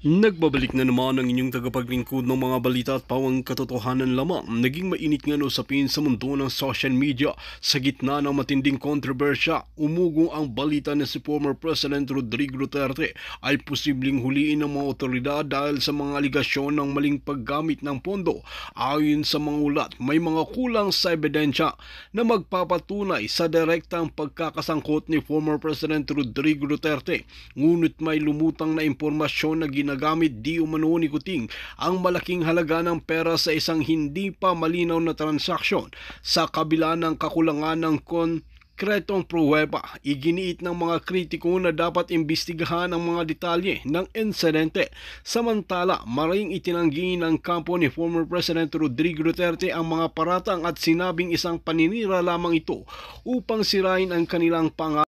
Nagbabalik na naman ang inyong tagapaglingkod ng mga balita at pawang katotohanan lamang. Naging mainit nga na usapin sa mundo ng social media. Sa gitna ng matinding kontrobersya, umugong ang balita na si former President Rodrigo Duterte ay posibleng huliin ng mga otoridad dahil sa mga aligasyon ng maling paggamit ng pondo. Ayon sa mga ulat, may mga kulang sa ebidensya na magpapatunay sa direktang pagkakasangkot ni former President Rodrigo Duterte. Ngunit may lumutang na impormasyon na ginagamit di umano ni Kuting ang malaking halaga ng pera sa isang hindi pa malinaw na transaksyon. Sa kabila ng kakulangan ng konkretong pruweba, iginiit ng mga kritiko na dapat imbestigahan ang mga detalye ng insidente. Samantala, maring itinanggi ng kampo ni former President Rodrigo Duterte ang mga paratang at sinabing isang paninira lamang ito upang sirain ang kanilang pangalan.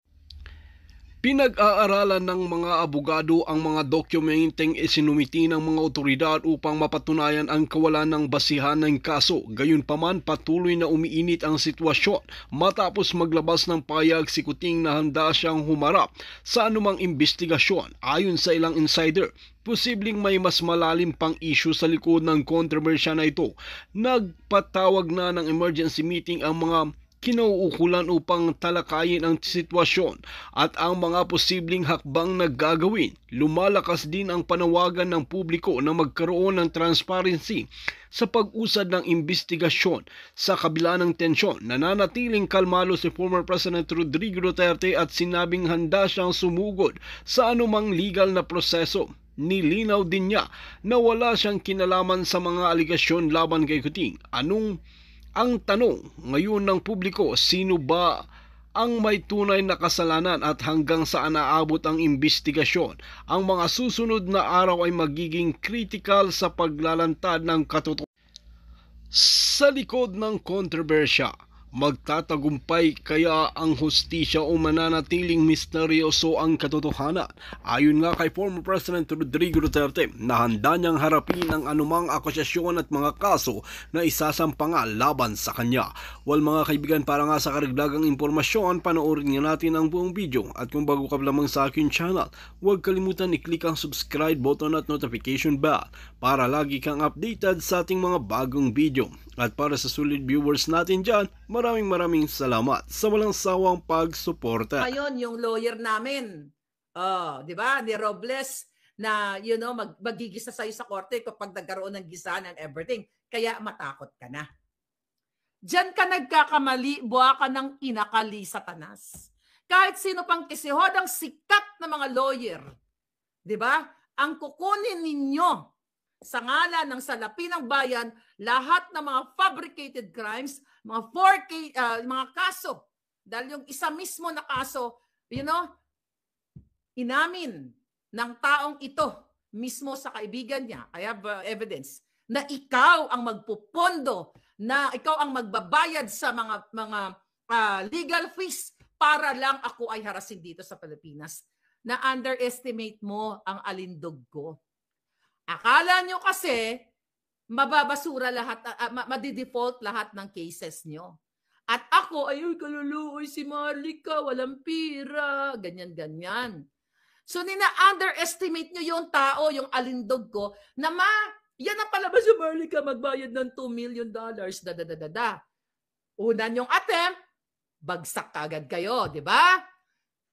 Pinag-aaralan ng mga abogado ang mga dokumenteng isinumiti ng mga otoridad upang mapatunayan ang kawalan ng basihan ng kaso. Gayunpaman, patuloy na umiinit ang sitwasyon matapos maglabas ng payag si Kuting na handa siyang humarap sa anumang investigasyon. Ayon sa ilang insider, posibleng may mas malalim pang issue sa likod ng kontrobersya na ito. Nagpatawag na ng emergency meeting ang mga kinauukulan upang talakayin ang sitwasyon at ang mga posibleng hakbang na gagawin. Lumalakas din ang panawagan ng publiko na magkaroon ng transparency sa pag-usad ng investigasyon. Sa kabila ng tensyon, nananatiling kalmado si former President Rodrigo Duterte at sinabing handa siyang sumugod sa anumang legal na proseso. Nilinaw din niya na wala siyang kinalaman sa mga aligasyon laban kay Kuting. Ang tanong ngayon ng publiko, sino ba ang may tunay na kasalanan at hanggang saan aabot ang investigasyon? Ang mga susunod na araw ay magiging critical sa paglalantad ng katotohanan. Sa likod ng kontrobersya, magtatagumpay kaya ang hustisya o mananatiling misteryoso ang katotohanan? Ayon nga kay former President Rodrigo Duterte na handa niyang harapin ang anumang akusasyon at mga kaso na isasampanga laban sa kanya. Well mga kaibigan, para nga sa karagdagang impormasyon, panoorin nga natin ang buong video. At kung bago ka lamang sa akin channel, huwag kalimutan i-click ang subscribe button at notification bell para lagi kang updated sa ating mga bagong video. At para sa solid viewers natin dyan, maraming salamat sa walang sawang pagsuporta. Ngayon, yung lawyer namin, di ba, ni Robles, na, magigisa sa'yo sa korte kapag nagkaroon ng gisa and everything. Kaya matakot ka na. Diyan ka nagkakamali, buha ka ng inakali Satanas. Kahit sino pang kisihodang sikat na mga lawyer, di ba, ang kukunin ninyo sa ngalan ng salapi ng bayan, lahat ng mga fabricated crimes, mga 4K, mga kaso. Dahil yung isa mismo na kaso, inamin ng taong ito mismo sa kaibigan niya, I have evidence, na ikaw ang magpupondo, na ikaw ang magbabayad sa mga legal fees para lang ako ay harasin dito sa Pilipinas. Na underestimate mo ang alindog ko. Akala nyo kasi mababasura lahat, madidefault lahat ng cases nyo. At ako, kaluluoy si Marlica, walang pira, ganyan. So nina-underestimate nyo yung tao, yung alindog ko, na yan ang palabas si Marlica, magbayad ng $2 million, Una nyong attempt, bagsak agad kayo, di ba?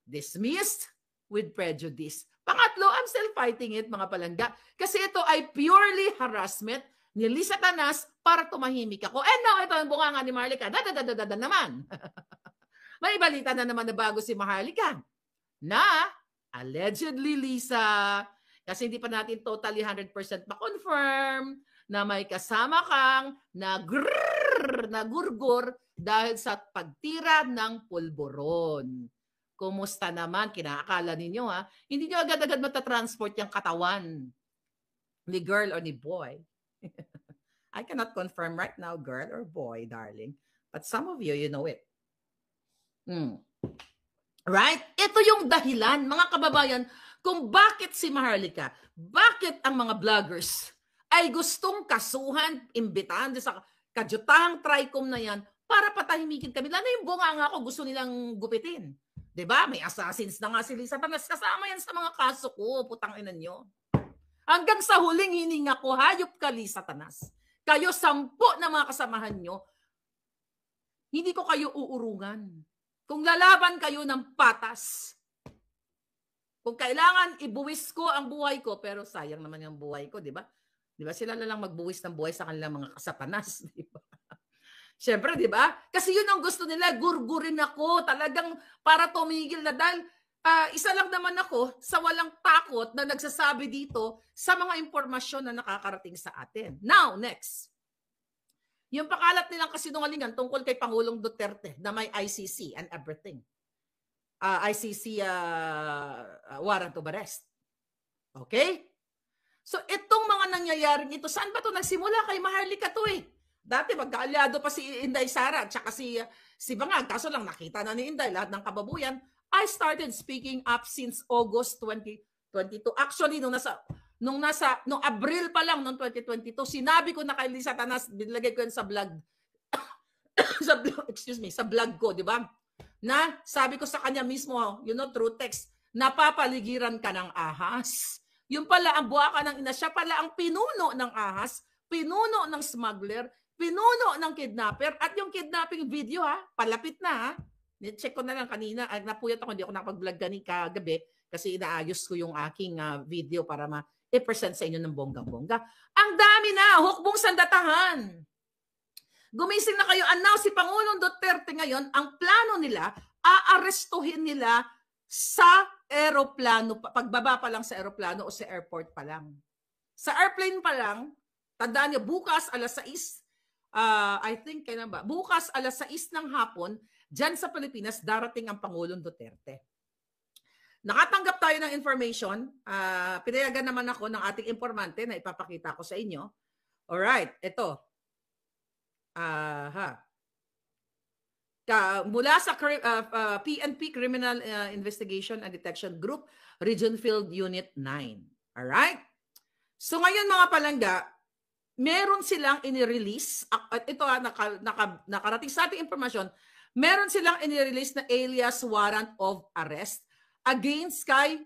Dismissed with prejudice. Pangatlo, I'm still fighting it, mga palangga. Kasi ito ay purely harassment ni Lisa Tanas para tumahimik ako. And now, ito ang bunganga ni Marlica. Naman. May balita na naman na bago si Maharlika. Na, allegedly, Lisa, kasi hindi pa natin totally 100% ma-confirm na may kasama kang nagurgur dahil sa pagtira ng pulburon. Kumusta naman? Kinaakala ninyo ha? Hindi nyo agad-agad matatransport yung katawan ni girl or ni boy. I cannot confirm right now, girl or boy, darling. But some of you, you know it. Right? Ito yung dahilan, mga kababayan, kung bakit si Maharlika, bakit ang mga vloggers ay gustong kasuhan, imbitahan sa kadyutahang TRICOM na yan para patahimikin kami. Lalo yung bunganga ko, gusto nilang gupitin. Diba? May assassins na nga si Lisa Tanas. Kasama yan sa mga kaso ko. Putang ina nyo. Hanggang sa huling hininga ko, hayop ka, Satanas. Kayo 10 na mga kasamahan nyo, hindi ko kayo uurungan. Kung lalaban kayo ng patas, kung kailangan ibuwis ko ang buhay ko, pero sayang naman yung buhay ko, di ba? Di ba sila na lang magbuwis ng buhay sa kanilang mga kasatanas, di ba? Siyempre, di ba? Kasi yun ang gusto nila, gurgurin ako, talagang para tumigil na dahil isa lang naman ako sa walang takot na nagsasabi dito sa mga impormasyon na nakakarating sa atin. Now, next. Yung pakalat nilang kasinungalingan tungkol kay Pangulong Duterte na may ICC and everything. ICC warrant of arrest. Okay? So, itong mga nangyayaring ito, saan ba ito nagsimula? Kay Maharlika to eh. Dati magkaalyado pa si Inday Sara at saka si Bangag. Kaso lang nakita na ni Inday lahat ng kababuyan. I started speaking up since August 2022. Actually, nung Abril pa lang noong 2022, sinabi ko na kay Liz Satanas, binilagay ko yun sa vlog. sa vlog ko, di ba? Na sabi ko sa kanya mismo, through text, napapaligiran ka ng ahas. Yung pala ang buwaka ng ina, siya pala ang pinuno ng ahas, pinuno ng smuggler, pinuno ng kidnapper, at yung kidnapping video palapit na check ko na lang kanina, napuyat ako, hindi ako nakapag-vlog kagabi kasi inaayos ko yung aking video para i-present sa inyo ng bonggang-bongga. Ang dami na, hukbong sandatahan. Gumising na kayo, announce si Pangulong Duterte ngayon, ang plano nila, aarestuhin nila sa aeroplano, pagbaba pa lang sa aeroplano o sa airport pa lang. Sa airplane pa lang, tandaan niyo, bukas alas 6, bukas alas 6 ng hapon, dyan sa Pilipinas, darating ang Pangulong Duterte. Nakatanggap tayo ng information, pinayagan naman ako ng ating informante na ipapakita ko sa inyo. Alright, ito. Mula sa PNP Criminal Investigation and Detection Group, Region Field Unit 9. Alright? So ngayon mga palangga, meron silang inirelease, at ito nakarating sa ating informasyon, meron silang inirelease na alias warrant of arrest against kay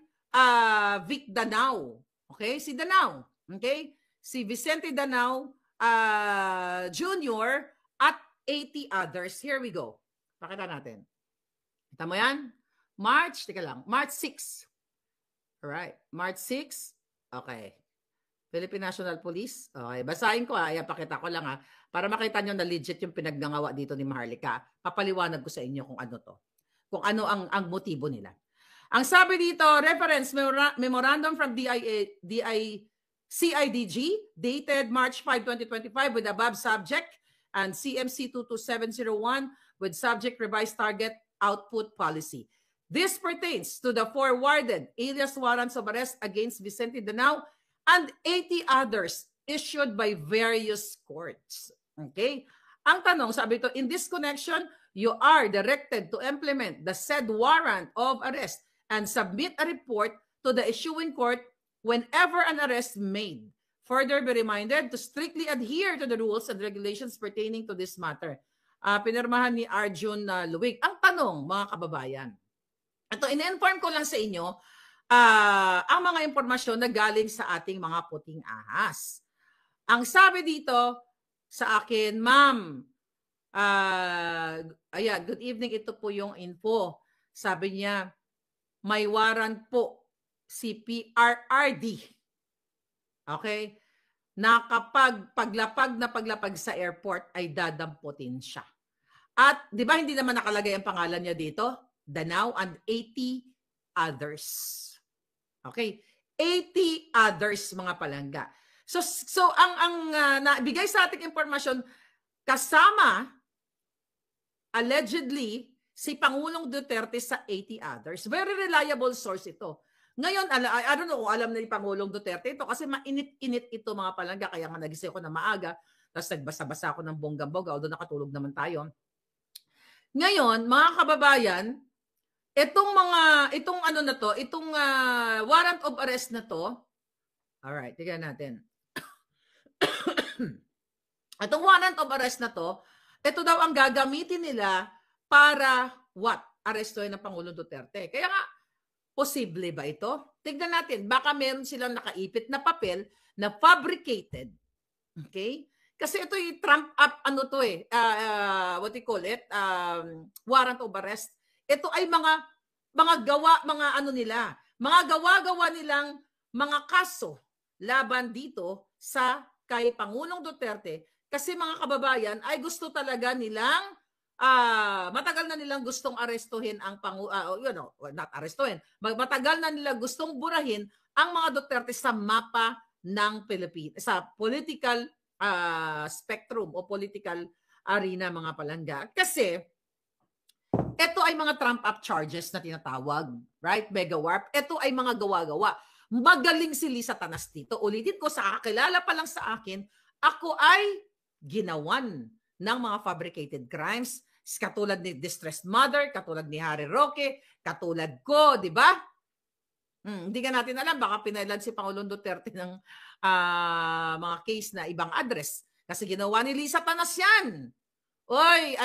Vic Danao. Okay? Si Danao. Okay? Si Vicente Danao Jr. at 80 others. Here we go. Pakita natin. Kita mo yan? March 6. Alright. March 6. Okay. Philippine National Police. Okay. Basahin ko Ayan, pakita ko lang para makita nyo na legit yung pinagngangawa dito ni Maharlika. Papaliwanag ko sa inyo kung ano to. Kung ano ang motibo nila. Ang sabi dito, reference memorandum from CIDG dated March 5, 2025 with above subject and CMC 22701 with subject revised target output policy. This pertains to the forwarded alias warrants of arrest against Vicente Danao and 80 others issued by various courts. Okay? Ang tanong, sabi ito, in this connection, you are directed to implement the said warrant of arrest and submit a report to the issuing court whenever an arrest made. Further, be reminded to strictly adhere to the rules and regulations pertaining to this matter. Pinirmahan ni Arjun Luwig. Ang tanong, mga kababayan, ito, in-inform ko lang sa inyo ang mga impormasyon na galing sa ating mga puting ahas. Ang sabi dito sa akin, ma'am, good evening, ito po yung info. Sabi niya, may warrant po si PRRD. Okay? Na kapag paglapag sa airport ay dadamputin siya. At di ba hindi naman nakalagay ang pangalan niya dito? Danao and 80 others. Okay? 80 others mga palangga. So ang nabigay sa ating impormasyon kasama allegedly si Pangulong Duterte sa 80 others. Very reliable source ito. Ngayon, I don't know kung alam na ni Pangulong Duterte ito kasi mainit-init ito mga palangga. Kaya nga nagising ako na maaga, tapos nagbasa-basa ako ng bonggang-bongga, although nakatulog naman tayo. Ngayon, mga kababayan, itong warrant of arrest na to, alright, tignan natin. Itong warrant of arrest na to, ito daw ang gagamitin nila para what? Arestuhin ng Pangulong Duterte. Kaya nga, posible ba ito? tignan natin, baka meron silang nakaipit na papel na fabricated. Okay? Kasi ito yung trump up, ano to what do you call it? Warrant of arrest. Ito ay mga gawa, mga ano nila, mga gawa-gawa nilang mga kaso laban dito sa kay Pangulong Duterte kasi mga kababayan ay gusto talaga nilang matagal na nilang gustong arestuhin ang not arestuhin. Matagal na nila gustong burahin ang mga Duterte sa mapa ng Pilipinas, sa political spectrum o political arena, mga palangga. Kasi ito ay mga trump-up charges na tinatawag, right? Mega warp. Ito ay mga gawa-gawa. Magaling si Lisa Tanas dito. Ulitin ko, sa kakilala pa lang sa akin, ako ay ginawan ng mga fabricated crimes. Katulad ni Distressed Mother, katulad ni Harry Roque, katulad ko, di ba? Hindi ka natin alam, baka pinailan si Pangulong Duterte ng mga case na ibang address. Kasi ginawa ni Lisa Tanas yan. Oy,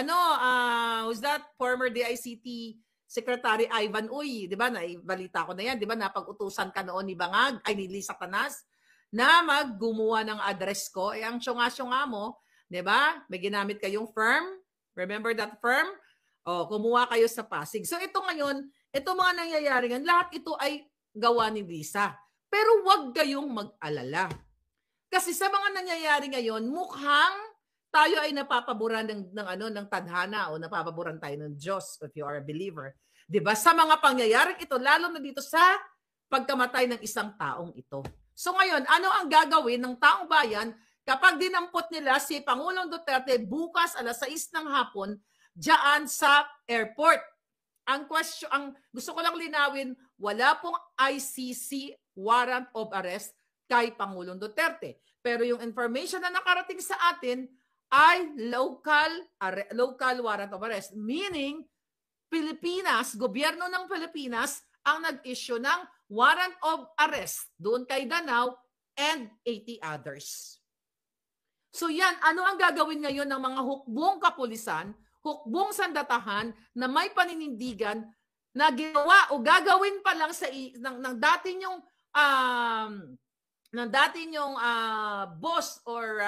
who's that? Former DICT Secretary Ivan Uy, di ba? Balita ko na yan, di ba? Napag-utusan ka noon ni Bangag, ay ni Lisa Tanas, na maggumawa ng address ko. Ang syunga-syunga mo, di ba? May ginamit kayong firm. Remember that firm? Kumuha kayo sa Pasig. So ito ngayon, ito mga nangyayari ngayon, lahat ito ay gawa ni Lisa. Pero wag kayong mag-alala. Kasi sa mga nangyayari ngayon, mukhang tayo ay napapaboran ng tadhana o napapaboran tayo ng Diyos if you are a believer. 'Di ba? Sa mga pangyayaring ito, lalo na dito sa pagkamatay ng isang taong ito. So ngayon, ano ang gagawin ng taong bayan kapag dinampot nila si Pangulong Duterte bukas alas 6 ng hapon diyan sa airport? Ang gusto ko lang linawin, wala pong ICC warrant of arrest kay Pangulong Duterte. Pero yung information na nakarating sa atin ay local warrant of arrest. Meaning, Pilipinas, gobyerno ng Pilipinas ang nag-issue ng warrant of arrest doon kay Danao and 80 others. So yan, ano ang gagawin ngayon ng mga hukbong kapulisan, hukbong sandatahan na may paninindigan na ginawa o gagawin pa lang ng dati nyong boss or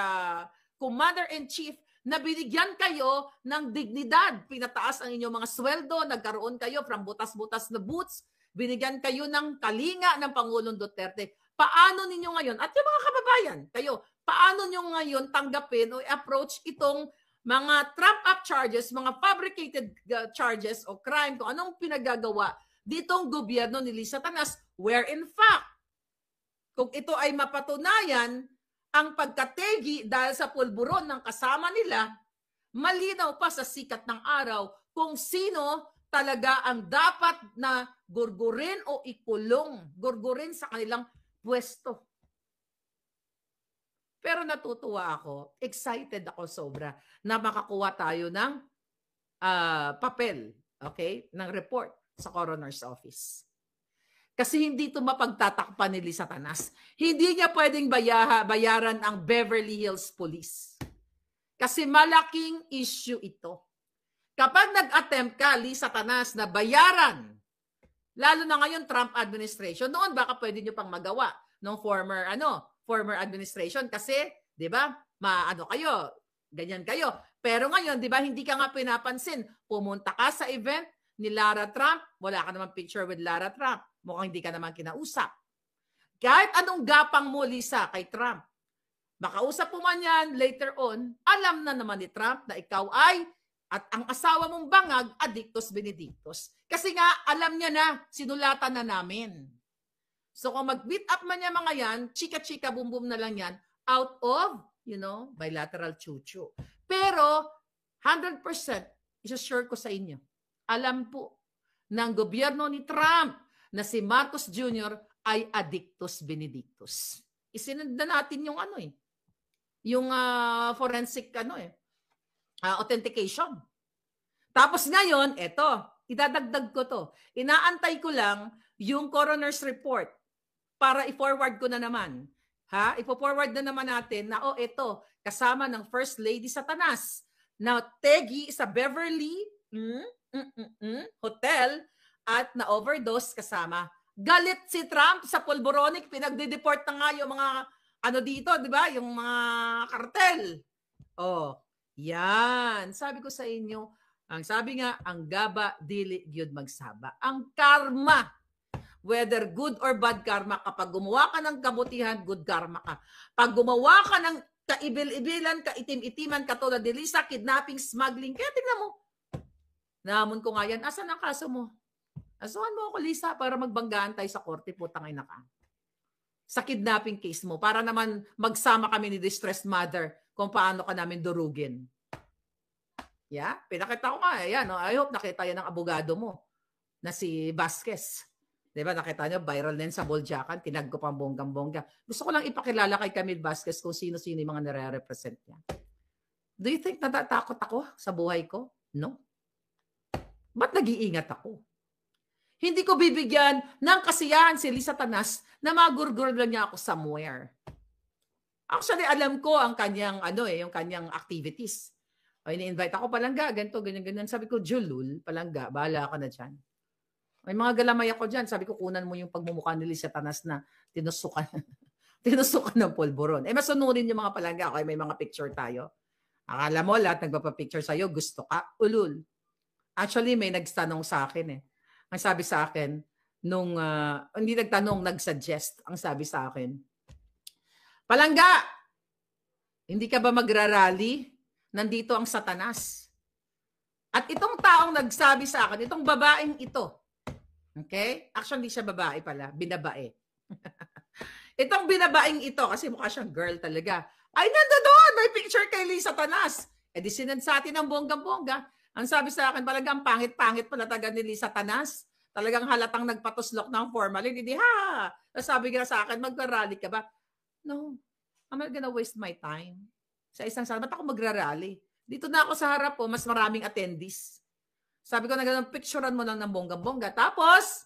commander-in-chief na binigyan kayo ng dignidad. Pinataas ang inyong mga sweldo, nagkaroon kayo from butas-butas na boots, binigyan kayo ng kalinga ng Pangulong Duterte. Paano ninyo ngayon, at yung mga kababayan, kayo, paano nyo ngayon tanggapin o approach itong mga trap-up charges, mga fabricated charges o crime, kung anong pinagagawa ditong gobyerno ni Lisa Tanas, where in fact, kung ito ay mapatunayan, ang pagkategi dahil sa pulburon ng kasama nila, malinaw pa sa sikat ng araw kung sino talaga ang dapat na gurgurin o ikulong, gurgurin sa kanilang pwesto. Pero natutuwa ako, excited ako sobra na makakuha tayo ng papel, okay, ng report sa coroner's office. Kasi hindi ito mapagtatakpan ni Lisa Tanas. Hindi niya pwedeng bayaran ang Beverly Hills Police. Kasi malaking issue ito. Kapag nag-attempt ka, Lisa Tanas, na bayaran, lalo na ngayon Trump administration, noon baka pwede nyo pang magawa ng former administration kasi, 'di ba? Kayo, ganyan kayo. Pero ngayon, 'di ba, hindi ka nga pinapansin. Pumunta ka sa event ni Lara Trump, wala ka naman picture with Lara Trump. Mukhang hindi ka naman kinausap. Kahit anong gapang mo, Lisa, kay Trump, makausap mo man yan later on, alam na naman ni Trump na ikaw ay, at ang asawa mong Bangag, Adictus Benedictus. Kasi nga, alam niya na, sinulatan na namin. So kung mag-beat up man niya mga yan, chika-chika, boom-boom na lang yan, out of, bilateral chuchu. Pero, 100%, isa-sure ko sa inyo, alam po ng gobyerno ni Trump na si Marcos Jr. ay Adictus Benedictus. Isinanda natin yung yung forensic authentication. Tapos ngayon, idadagdag ko to. Inaantay ko lang yung coroner's report para i-forward ko na naman. Ipo-forward na naman natin na kasama ng First Lady Satanas na tegi sa Beverly Hotel at na-overdose kasama Galit si Trump sa Pulboronic, pinagde-deport na nga yung mga ano dito, di ba? Yung mga kartel. Oh, yan. Sabi ko sa inyo, ang sabi nga, ang gaba dili gyud magsaba. Ang karma, whether good or bad karma, kapag gumawa ka ng kabutihan, good karma ka. Pag gumawa ka ng kaibil-ibilan, kaitim-itiman, katulad ni Lisa, kidnapping, smuggling, kaya tingnan mo. Namon ko nga yan, asan ang kaso mo? Asuhan mo ako, Lisa, para magbanggaan tayo sa korte, putang ina ka. Sa kidnapping case mo, para naman magsama kami ni distressed mother kung paano ka namin durugin. Yeah? Pinakita ko nga, yan. No? I hope nakita yan ng abogado mo na si Vasquez. Diba, nakita nyo, viral din sa Boljakan, tinag ko pang bonggang-bongga. Gusto ko lang ipakilala kay Camille Vasquez kung sino-sino yung mga nare-represent niya. Do you think natatakot ako sa buhay ko? No. Ba't nag-iingat ako? Hindi ko bibigyan ng kasiyahan si Lisa Tanas na magurgur lang niya ako somewhere. Actually, alam ko ang kanyang, yung kanyang activities. O, ini-invite ako, Palangga, ganito, ganyan. Sabi ko, Julul, Palangga, bahala ka na dyan. May mga galamay ako dyan. Sabi ko, kunan mo yung pagmumukha ni Lisa Tanas na tinusukan. Tinusukan ng pulburon. Masunurin yung mga Palangga. Okay, may mga picture tayo. Akala mo, lahat nagpapapicture sa'yo, gusto ka, ulul. Actually, may nagtanong sa akin Ang sabi sa akin, hindi nagtanong, nagsuggest. Ang sabi sa akin, Palangga, hindi ka ba magrarally? Nandito ang Satanas. At itong taong nagsabi sa akin, itong babaeng ito, okay? Actually, hindi siya babae pala, binabae. Itong binabaeng ito, kasi mukha siyang girl talaga, ay nandoon, may picture kay Lisa Tanas. Di sinend sa atin ng bonggang-bongga. Ang sabi sa akin, talagang pangit-pangit pala taga ni Lisa Tanas. Talagang halatang nagpatuslok ng formalin. Hindi, sabi nga sa akin, mag-rally ka ba? No, I'm not gonna waste my time. Sa isang sala, ba't ako magra-rally? Dito na ako sa harap po, mas maraming attendees. Sabi ko na gano'n, picturean mo lang ng bonggang-bongga. Tapos,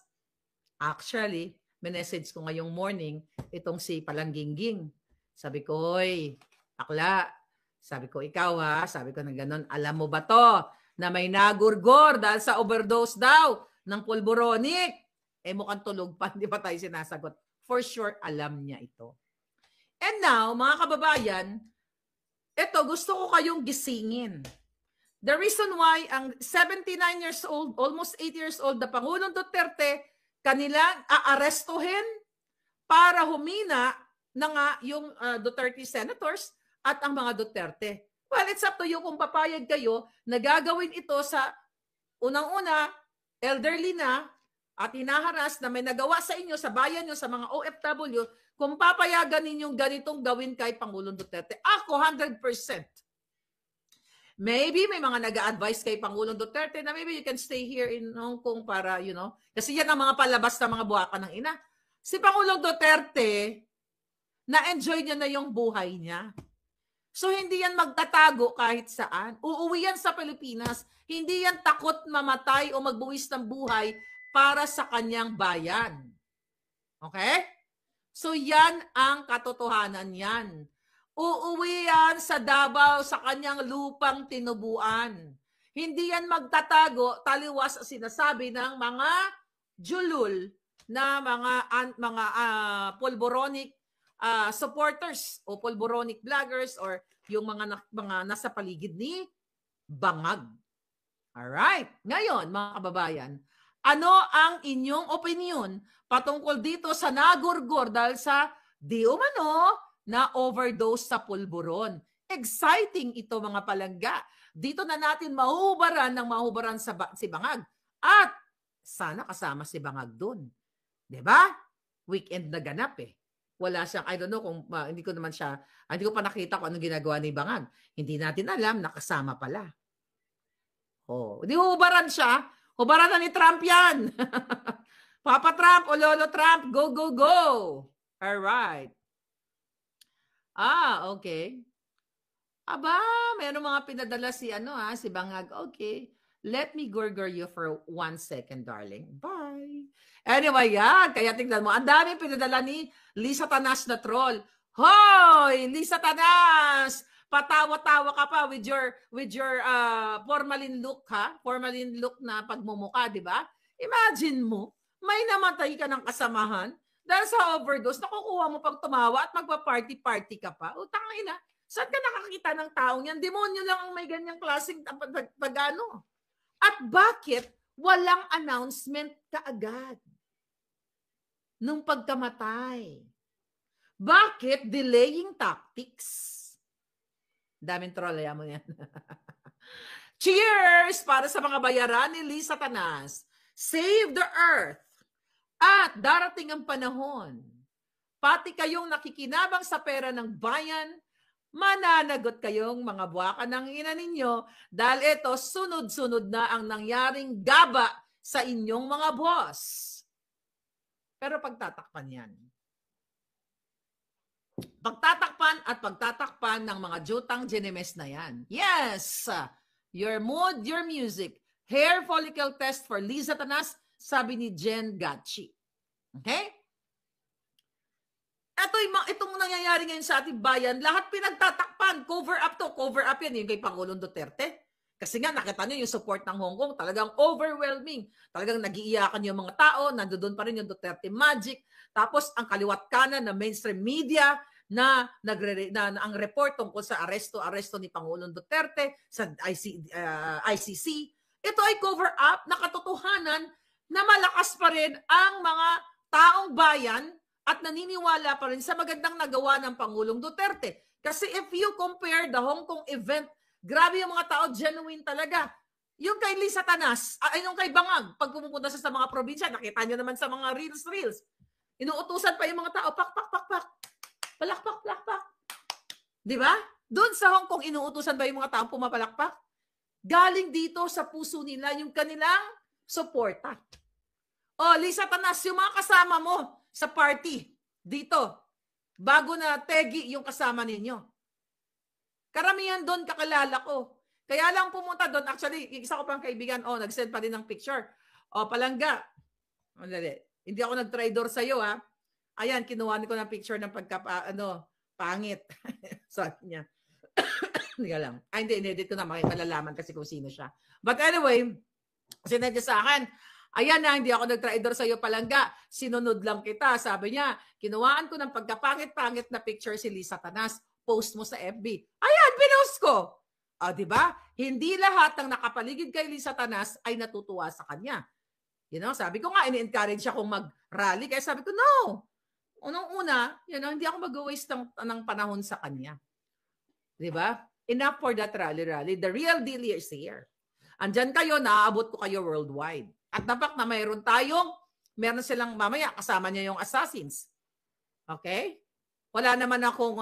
actually, message ko ngayong morning, itong si Palangging. Sabi ko, oy, akla. Sabi ko, ikaw sabi ko na gano'n, alam mo ba to? Na may nagurgor dahil sa overdose daw ng Pulboronic. Mukhang tulog pa, hindi pa tayo sinasagot. For sure, alam niya ito. And now, mga kababayan, ito, gusto ko kayong gisingin. The reason why ang 79 years old, almost 8 years old na Pangulong Duterte, kanilang aarestuhin para humina na nga yung Duterte senators at ang mga Duterte. Well, it's up to you kung papayag kayo na gagawin ito sa unang-una, elderly na at hinaharas na may nagawa sa inyo, sa bayan nyo, sa mga OFW, kung papayagan ninyong ganitong gawin kay Pangulong Duterte. Ako, 100%. Maybe may mga nag-a-advise kay Pangulong Duterte na maybe you can stay here in Hong Kong para, kasi yan ang mga palabas na mga buwakan ng ina. Si Pangulong Duterte, na-enjoy niya na yung buhay niya. So, hindi yan magtatago kahit saan. Uuwi yan sa Pilipinas. Hindi yan takot mamatay o magbuwis ng buhay para sa kanyang bayan. Okay? So, yan ang katotohanan yan. Uuwi yan sa Davao sa kanyang lupang tinubuan. Hindi yan magtatago taliwas sinasabi ng mga julul na mga Pulboronic supporters o Pulboronic vloggers or yung mga nasa paligid ni Bangag. Alright. Ngayon, mga kababayan, ano ang inyong opinion patungkol dito sa nagurgor dahil sa di umano na overdose sa pulburon? Exciting ito, mga palangga. Dito na natin mahubaran si Bangag. At sana kasama si Bangag dun. Diba? Weekend na ganap Wala siyang, I don't know kung, hindi ko pa nakita kung anong ginagawa ni Bangag. Hindi natin alam, nakasama pala. Di hubaran siya. Hubaran na ni Trump yan. Papa Trump o Lolo Trump, go, go, go. Alright. Okay. Aba, mayroong mga pinadala si Bangag. Okay. Let me gurgur you for 1 second, darling. Bye. Anyway, yan. Kaya tingnan mo. Ang dami pinadala ni Lisa Tanas na troll. Hoy! Lisa Tanas! Patawa-tawa ka pa with your formalin look, ha? Formalin look na pagmumuka, di ba? Imagine mo, may namatay ka ng kasamahan dahil sa overdose, nakukuha mo pag tumawa at magpa-party-party ka pa. Utang ina, saan ka nakakita ng taong yan? Demonyo lang ang may ganyang klaseng pag-ano. At bakit walang announcement kaagad nung pagkamatay? Bakit delaying tactics? Daming troll, mo yan. Cheers para sa mga bayaran ni Lee Satanas. Save the earth. At darating ang panahon, pati kayong nakikinabang sa pera ng bayan, mananagot kayong mga buwaka ng ina ninyo dahil ito sunod-sunod na ang nangyaring gaba sa inyong mga boss. Pero pagtatakpan yan. Pagtatakpan ng mga jutang genemes na yan. Yes! Your mood, your music. Hair follicle test for Lee Satanas, sabi ni Jen Gatchi. Okay? Itong nangyayari ngayon sa ating bayan, lahat pinagtatakpan. Cover up yan. Yung kay Pangulong Duterte. Kasi nga, nakita nyo yung support ng Hong Kong, talagang overwhelming. Talagang nag-iiyakan yung mga tao, nandoon pa rin yung Duterte Magic. Tapos, ang kaliwat kanan na mainstream media na ang report tungkol sa aresto ni Pangulong Duterte sa ICC, ito ay cover up na katotohanan na malakas pa rin ang mga taong bayan at naniniwala pa rin sa magandang nagawa ng Pangulong Duterte. Kasi if you compare the Hong Kong event, grabe yung mga tao, genuine talaga. Yung kay Lee Satanas, yung kay Bangag, pag pumupunta sa mga probinsya, nakita nyo naman sa mga reels. Inuutusan pa yung mga tao, pak. Palakpak. Di ba? Doon sa Hong Kong, inuutusan ba yung mga tao pumapalakpak? Galing dito sa puso nila yung kanilang suporta. Lee Satanas, yung mga kasama mo sa party dito, bago na tegi yung kasama ninyo. Karamihan doon kakilala ko. Kaya lang pumunta doon. Actually, isa ko pang kaibigan, nag-send pa din ng picture. Palangga. Hindi ako nag-traidor sa'yo, ha. Ayan, kinuha ko ng picture ng pangit. Sabi niya. Hindi ka lang. Hindi, inedit ko na. Malalaman kasi kung sino siya. But anyway, sinadya sa akin, ayan na, hindi ako nag-traidor sa'yo, Palangga. Sinunod lang kita. Sabi niya, kinuhaan ko ng pagkapangit-pangit na picture si Lee Satanas. Post mo sa FB. Ayan, pinost ko. Diba? Hindi lahat ng nakapaligid kay Lee Satanas ay natutuwa sa kanya. Sabi ko nga, ini-encourage siya kung mag-rally. Kaya sabi ko, no. Unang-una, hindi ako mag-waste ng panahon sa kanya. Diba? Enough for that rally. The real deal is here. Andyan kayo, naaabot ko kayo worldwide. At dapat na meron silang mamaya, kasama niya yung assassins. Okay? Wala naman akong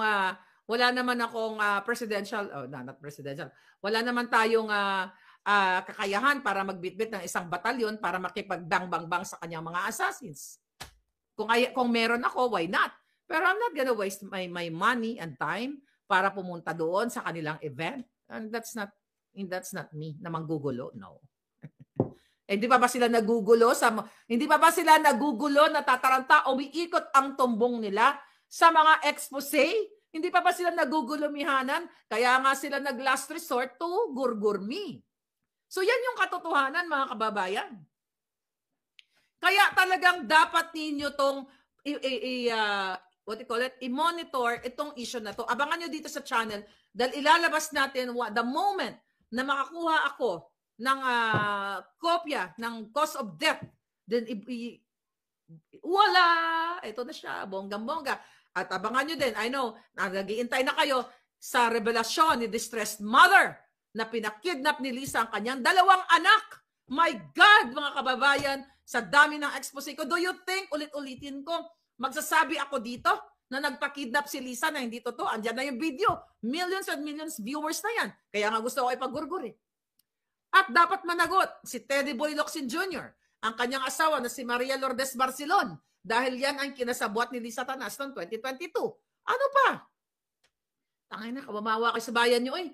presidential, not presidential. Wala naman tayong kakayahan para magbitbit ng isang batalyon para makipagdang-bang-bang sa kanyang mga assassins. Kung meron ako, why not? Pero I'm not gonna waste my money and time para pumunta doon sa kanilang event. And that's not me na manggugulo. No. Hindi pa ba sila nagugulo natataranta, umiikot ang tumbong nila sa mga expose? Hindi pa ba sila nagugulo, mihanan? Kaya nga sila nag-last resort to gurgurmi. So yan yung katotohanan, mga kababayan. Kaya talagang dapat ninyo tong i-monitor itong issue na to. Abangan nyo dito sa channel dahil ilalabas natin the moment na makakuha ako ng kopya ng cause of death. Then wala! Ito na siya, bonggang-bongga. At abangan nyo din, I know, nag-iintay na kayo sa revelasyon ni distressed mother na pinakidnap ni Lisa ang kanyang 2 anak. My God, mga kababayan, sa dami ng expose ko, do you think, ulit-ulitin ko, magsasabi ako dito na nagpakidnap si Lisa na hindi totoo? Andiyan na yung video. Millions and millions viewers na yan. Kaya nga gusto ko ipagurgur eh. At dapat managot si Teddy Boy Locsin Jr., ang kanyang asawa na si Maria Lourdes Barcelon, dahil yan ang kinasabwat ni Lee Satanas noong 2022. Ano pa? Tangay na, kabamawa kayo sa bayan nyo eh.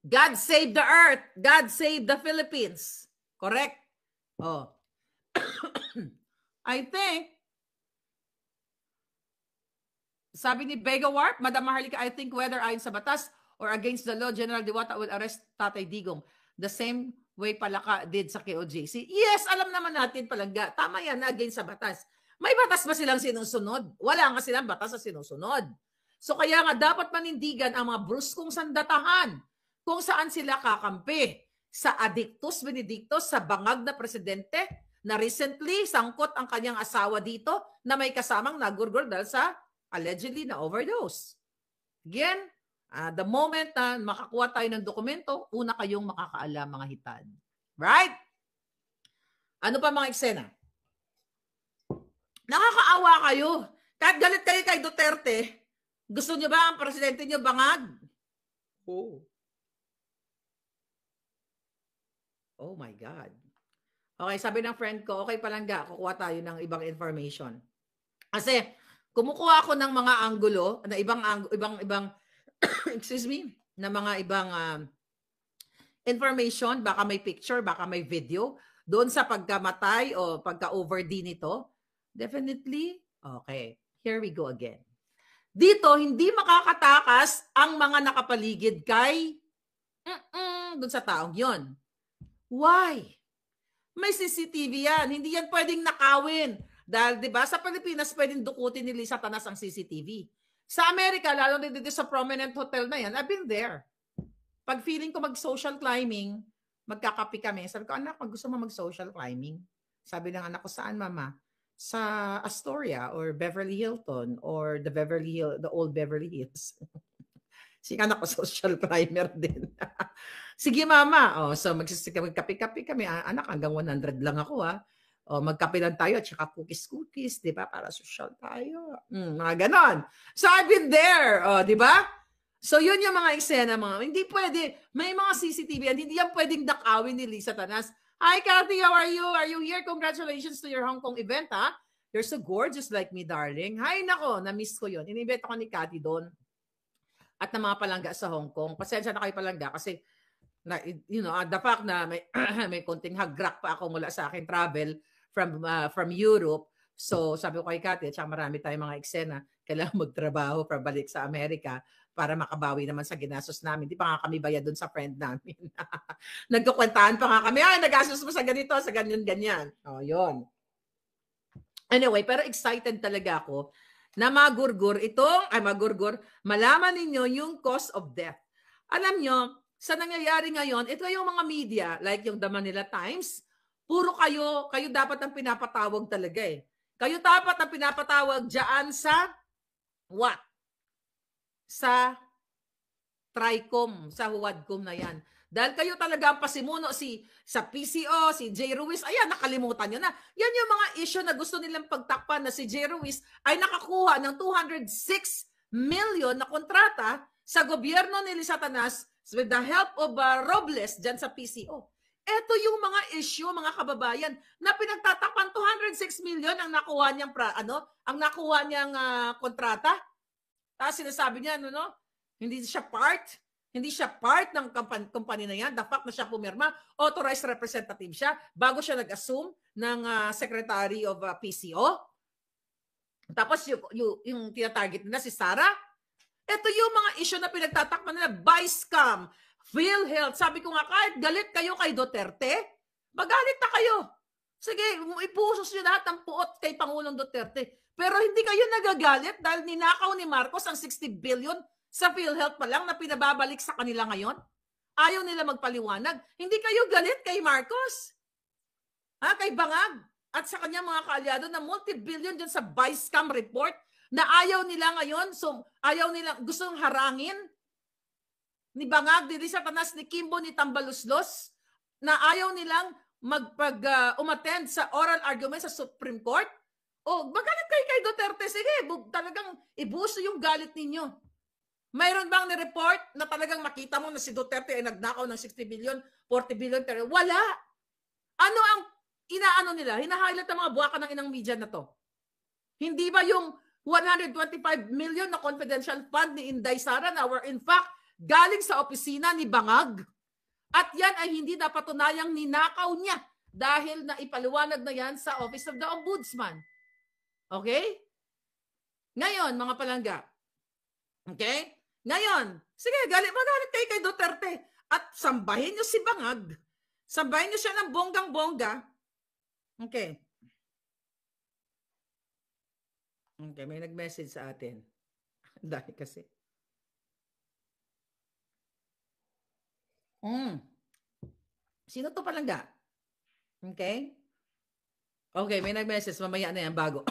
God save the earth. God save the Philippines. Correct? I think, sabi ni Vega Warp, Madam Maharlika, I think whether ayon sa batas or against the law, General Diwata will arrest Tatay Digong. The same way Palaka did sa KOJC. Yes, alam naman natin Palangga. Tama yan na against sa batas. May batas ba silang sinusunod? Wala nga silang batas na sinusunod. So kaya nga dapat panindigan ang mga bruskong sandatahan kung saan sila kakampi. Sa Adictus Benedictus, sa bangag na presidente na recently sangkot ang kanyang asawa dito na may kasamang nagurgur dahil sa allegedly na overdose. Again, the moment na makakuha tayo ng dokumento, una kayong makakaalam mga hitad. Right? Ano pa mga eksena? Nakakaawa kayo. Kahit galit kayo kay Duterte, gusto niyo ba ang presidente niyo bangag? Oh. Oh my God. Okay, sabi ng friend ko, okay Palangga, kukuha tayo ng ibang information. Kasi kumukuha ako ng mga anggulo, na ibang excuse me, na mga ibang information, baka may picture, baka may video doon sa pagkamatay o pagka-OVD nito. Definitely. Okay. Here we go again. Dito, hindi makakatakas ang mga nakapaligid kay doon sa taong yon. Why? May CCTV yan. Hindi yan pwedeng nakawin. Dahil, di ba, sa Pilipinas, pwedeng dukutin ni Lisa Tanas ang CCTV. Sa Amerika, lalo na dito sa prominent hotel na yan, I've been there. Pag feeling ko mag-social climbing, magkakapi kami. Sabi ko, anak, gusto mo mag-social climbing? Sabi ng anak ko, saan, mama? Sa Astoria or Beverly Hilton or the old Beverly Hills. Si anak ko social climber din. Sige mama. Oh, so magkape-kape kami. Anak, hanggang 100 lang ako ha. O magkape lang tayo at saka cookies, di ba? Para social tayo. Mga ganon. So I've been there. O, di ba? So yun yung mga eksena mga. Hindi pwede. May mga CCTV yan. Hindi yan pwedeng nakawin ni Lisa Tanas. Hi, Kathy. How are you? Are you here? Congratulations to your Hong Kong event, ha? You're so gorgeous like me, darling. Hi, nako. Na-miss ko yun. Inibet ako ni Kathy doon. At ng mga palangga sa Hong Kong. Pasensya na kayo palangga kasi the fact na may konting hagrak pa ako mula sa akin travel from Europe. So sabi ko kay Kathy, at marami tayong mga eksena, kailangan magtrabaho para balik sa Amerika para makabawi naman sa ginastos namin. Di pa nga kami bayad doon sa friend namin. Nagkukwentahan pa nga kami, nagastos mo sa ganito, sa ganyan-ganyan. O, yun. Anyway, pero excited talaga ako na malaman ninyo yung cause of death. Alam nyo, sa nangyayari ngayon, ito yung mga media, like yung The Manila Times, puro kayo dapat ang pinapatawag talaga eh. Kayo dapat ang pinapatawag dyan sa what? Sa TRICOM, sa HUADCOM na yan. Dahil kayo talaga ang pasimuno sa PCO, si J. Ruiz, ayan, nakalimutan nyo na. Yan yung mga issue na gusto nilang pagtakpan na si J. Ruiz ay nakakuha ng 206 million na kontrata sa gobyerno ni Lisa Tanas with the help of Robles dyan sa PCO. Ito yung mga issue, mga kababayan, na pinagtatakpan 206 million ang nakuha niyang kontrata. Tapos sinasabi niya, hindi siya part ng company na yan. The fact na siya pumirma, authorized representative siya bago siya nag-assume ng Secretary of PCO. Tapos yung tinatarget nila si Sara. Ito yung mga issue na pinagtatakpan nila, Vicecam, PhilHealth. Sabi ko nga, kahit galit kayo kay Duterte, magalit na kayo. Sige, ipusos nyo lahat ng puot kay Pangulong Duterte. Pero hindi kayo nagagalit dahil ninakaw ni Marcos ang 60 billion sa PhilHealth pa lang na pinababalik sa kanila ngayon. Ayaw nila magpaliwanag. Hindi kayo galit kay Marcos. Kay Bangag at sa kanyang mga kaalyado na multi-billion dyan sa Vicecam report na ayaw nila ngayon. So, ayaw nila, gustong harangin ni Bangag, ni Lisa Tanas, ni Kimbo, ni Tambaluslos na ayaw nilang umattend sa oral argument sa Supreme Court. Magalit kayo kay Duterte. Sige, talagang ibuso yung galit ninyo. Mayroon bang ni-report na talagang makita mo na si Duterte ay nagnakaw ng 60 billion, 40 billion? Wala. Ano ang inaano nila? Hinahighlight ng mga buwaka ng inang media na to. Hindi ba yung 125 million na confidential fund ni Inday Sara na were in fact galing sa opisina ni Bangag? At yan ay hindi napatunayang ninakaw niya dahil na ipaliwanag na yan sa Office of the Ombudsman. Okay? Ngayon, mga palangga. Okay? Ngayon, sige, magalit kayo kay Duterte at sambahin nyo si Bangag. Sabay niyo siya ng bonggang-bongga. Okay. Okay, may nag-message sa atin. Dahil kasi. Sino to palangga? Okay? Okay, may nag-message. Mamaya na yan, bago.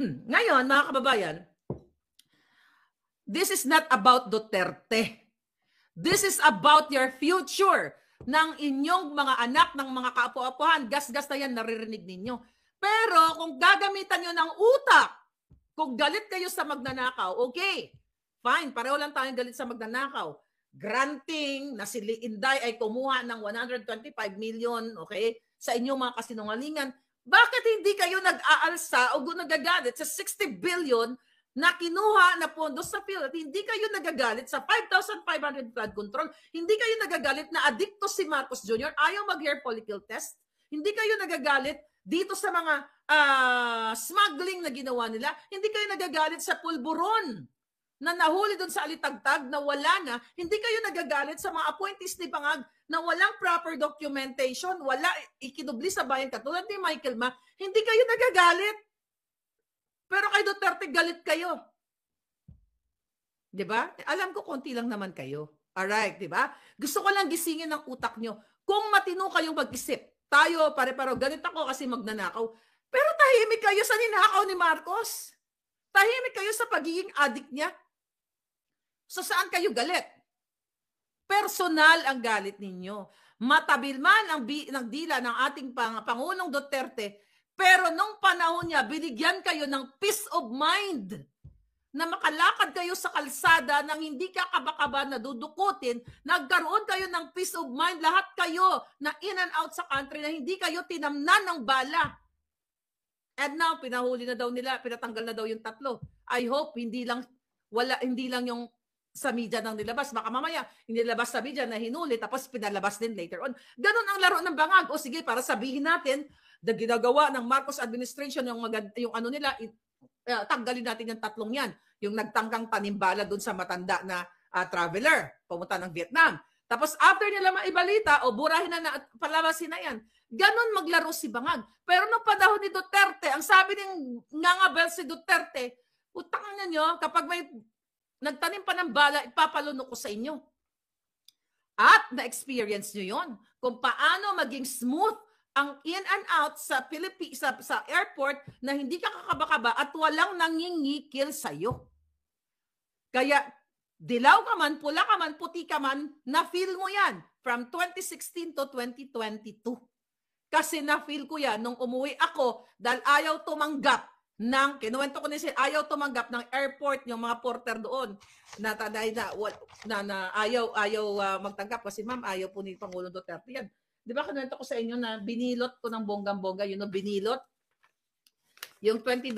Ngayon, mga kababayan, this is not about Duterte. This is about your future ng inyong mga anak, ng mga kaapo-apuhan. Gas-gas na yan, naririnig ninyo. Pero kung gagamitan nyo ng utak, kung galit kayo sa magnanakaw, okay, fine, pareho lang tayong galit sa magnanakaw. Granting na si Inday ay kumuha ng 125 million, okay, sa inyong mga kasinungalingan, bakit hindi kayo nag-aalsa o nagagalit sa 60 billion na kinuha na pondo sa PhilHealth? Hindi kayo nagagalit sa 5,500 flood control? Hindi kayo nagagalit na adikto si Marcos Jr., ayaw mag-hair follicle test? Hindi kayo nagagalit dito sa mga smuggling na ginawa nila? Hindi kayo nagagalit sa pulburon na nahuli doon sa Alitagtag na wala na? Hindi kayo nagagalit sa mga appointees ni Bangag na walang proper documentation, wala ikinubli sa bayan katulad ni Michael Ma? Hindi kayo nagagalit. Pero kay Duterte galit kayo. 'Di ba? Alam ko konti lang naman kayo. Alright, 'di ba? Gusto ko lang gisingin ng utak nyo. Kung matino kayong mag-isip, tayo pare-pareho galit ako kasi magnanakaw. Pero tahimik kayo sa ninakaw ni Marcos. Tahimik kayo sa pagiging addict niya. So saan kayo galit? Personal ang galit ninyo. Matabil man ang dila ng ating Pangulong Duterte, pero nung panahon niya, binigyan kayo ng peace of mind na makalakad kayo sa kalsada nang hindi ka kaba-kaba na dudukutin. Nagkaroon kayo ng peace of mind, lahat kayo na in and out sa country na hindi kayo tinamnan ng bala. And now, pinahuli na daw nila, pinatanggal na daw yung 3. I hope hindi lang yung sa media nang nilabas. Baka mamaya, inilabas sa media na hinuli, tapos pinalabas din later on. Ganon ang laro ng Bangag. O sige, para sabihin natin, na ginagawa ng Marcos administration, yung ano nila, tanggalin natin yung 3 yan. Yung nagtanggang panimbala dun sa matanda na traveler, pumunta ng Vietnam. Tapos after nila maibalita, burahin na palabasin na yan. Ganon maglaro si Bangag. Pero nung panahon ni Duterte, ang sabi ng ngangabel si Duterte, utangan nyo, kapag may nagtanim pa ng bala, ipapalunok ko sa inyo. At na-experience nyo yon kung paano maging smooth ang in and out sa sa airport na hindi ka kakaba-kaba at walang nangingikil sa'yo. Kaya dilaw ka man, pula ka man, puti ka man, na-feel mo yan from 2016 to 2022. Kasi na-feel ko yan nung umuwi ako dahil ayaw tumanggap kinuwento ko ayaw tumanggap ng airport yung mga porter doon na ayaw magtanggap kasi ma'am, ayaw po ni Pangulong Duterte yan. Di ba kinuwento ko sa inyo na binilot ko ng bonggang-bongga, binilot yung $20,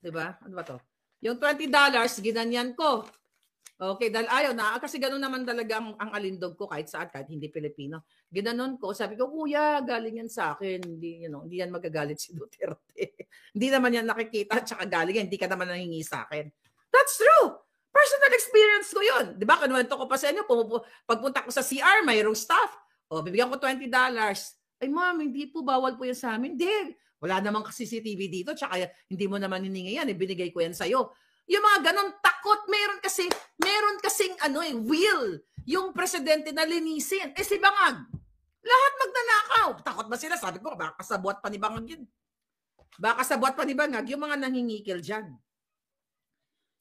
di ba? Ano ba to? Yung $20, ginanyan ko. Okay, dahil ayaw na, kasi gano'n naman talaga ang alindog ko kahit saan, kahit hindi Pilipino. Ginanon ko, sabi ko, kuya, galing yan sa akin. Hindi yan magagalit si Duterte. Hindi naman yan nakikita, tsaka galing yan, hindi ka naman nangingi sa akin. That's true. Personal experience ko yun. Di ba, kinuwento ko pa sa inyo, pagpunta ko sa CR, mayroong staff. Bibigyan ko $20. Ay ma'am, hindi po, bawal po yan sa amin. Hindi, wala namang CCTV dito, tsaka hindi mo naman hiningi yan, binigay ko yan sa'yo. Yung mga ganon takot, meron kasing will yung presidente na linisin. Si Bangag, lahat magnanakaw. Takot ba sila? Sabi ko, baka sabuat pa ni Bangag yun. Baka sabuat pa ni Bangag yung mga nangingikil dyan.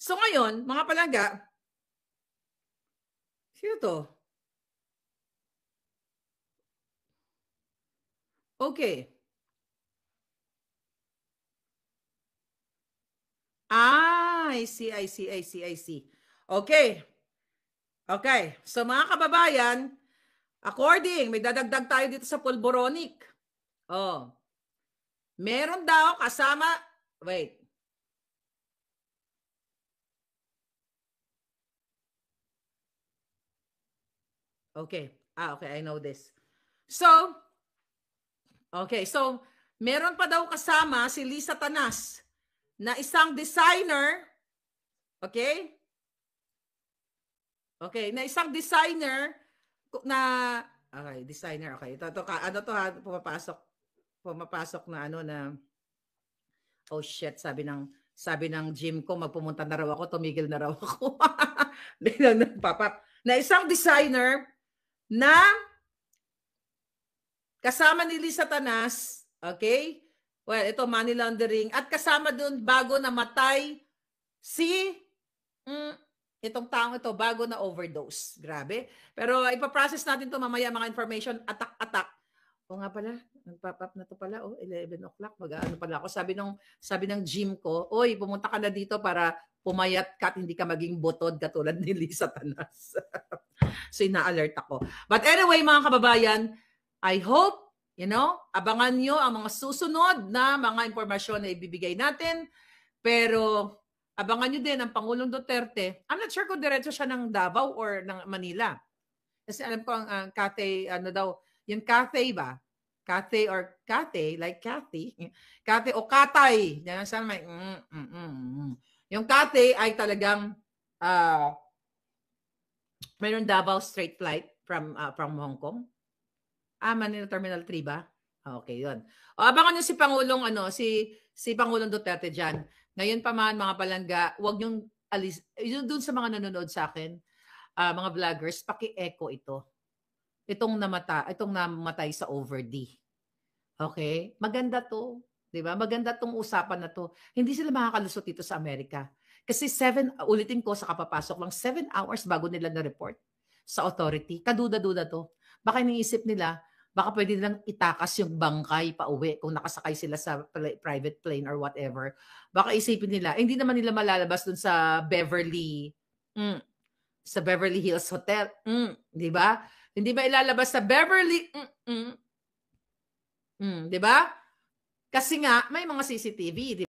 So ngayon, mga palangga, sino to? Okay. I see. Okay. So mga kababayan, may dadagdag tayo dito sa pulboronic. Meron daw kasama, wait. Okay, I know this. So, meron pa daw kasama si Lisa Tanas na isang designer, na isang designer na Okay, designer. Okay. Ito ano to ha, pumapasok na ano na oh shit, sabi ng gym ko magpumunta na raw ako, tumigil na raw ako. Biglang nagpapap. Na isang designer na kasama ni Lisa Tanas, okay? Well, ito money laundering at kasama doon bago namatay si itong taong ito bago na overdose. Grabe. Pero ipaprocess natin to mamaya mga information, atak-atak. O nga pala, nag-pop up na to pala. 11 o'clock. Mag-ano pala ako. Sabi ng gym ko, oy, pumunta ka na dito para pumayat ka at hindi ka maging butod katulad ni Lisa Tanas. So, ina-alert ako. But anyway, mga kababayan, I hope, abangan nyo ang mga susunod na mga impormasyon na ibibigay natin. Pero, abangan nyo din ang Pangulong Duterte. I'm not sure kung diretso siya ng Davao or ng Manila. Kasi alam ko ang Cathay, yung Cathay ba? Cathay or Cathay, like Cathy. Cathay o Katay. Saan may, Yung Cathay ay talagang, mayroon Davao straight flight from Hong Kong. Manila Terminal 3 ba? Okay, yun. O, abangan nyo si Pangulong, si Pangulong Duterte dyan. Ngayon pa man, mga palangga, huwag niyong alis. Yun dun sa mga nanonood sa akin, mga vloggers, paki-echo ito. Itong namatay sa over D. Okay? Maganda to. Diba? Maganda tong usapan na to. Hindi sila makakalusot dito sa Amerika. Kasi ulitin ko sa kapapasok lang, 7 hours bago nila na-report sa authority. Kaduda-duda to. Baka iniisip nila, baka pwede nilang itakas yung bangkay pa uwi kung nakasakay sila sa private plane or whatever. Baka isipin nila, hindi naman nila malalabas dun sa Beverly Hills Hotel. Di ba? Hindi ba ilalabas sa Beverly? Di ba? Kasi nga, may mga CCTV, di